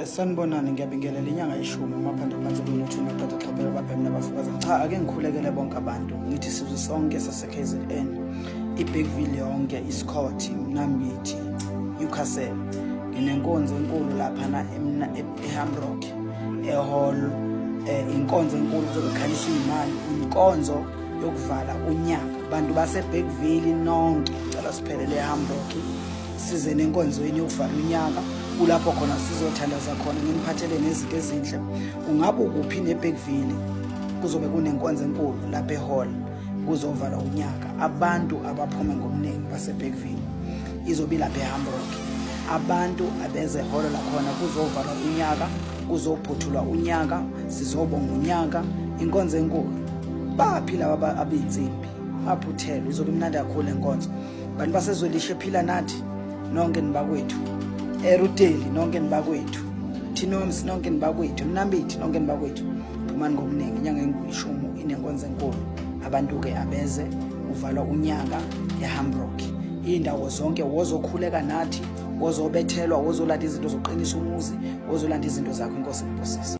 Sanibonani, ngiyabingelela inyanga yeshumi amaphanda phansi kunothuma qeda xhophela babhemu nabafukazi. Cha, ake ngikhulekele bonke abantu ngithi sizwe sonke sase-KZN, iBergville yonke, iScott, Mnambithi, Newcastle. Nginenkonzo enkulu laphana eHamrock eHall, inkonzo enkulu zokukhalisa imali, inkonzo yokuvala unyaka. Bantu baseBergville nonke cela siphelele eHamrock size nenkonzweni yokuvala unyaka. Kulapho khona sizothandaza khona nginiphathele nezinto ezinhle. Ungabe ukuphi neBergville kuzobe kunenkonzo enkulu lapha eHall kuzovala unyaka. Abantu abaphume ngomningi baseBergville izobe lapha eHamrock. Abantu abeze eHall la khona kuzovala unyaka, kuzophuthulwa unyaka, sizobonga unyaka, inkonzo enkulu. Baphi laba abinzimbi baphuthelwe, izobe imnandi kakhulu enkonzo. Bantu basezwelishe phila nathi nonke nibakwethu, eRuteli nonke nibakwethu, Thinoms nonke nibakwethu, Mnambithi nonke nibakwethu. Phumani ngobuningi, inyanga yeshumi inenkonzo enkulu. Abantu ke abeze uvalwa unyaka eHamrock. Indawo zonke wozokhuleka nathi, wozobethelwa, wozolanda izinto zokuqinisa umuzi, wozolanda izinto zakho. Inkosi ikubusise.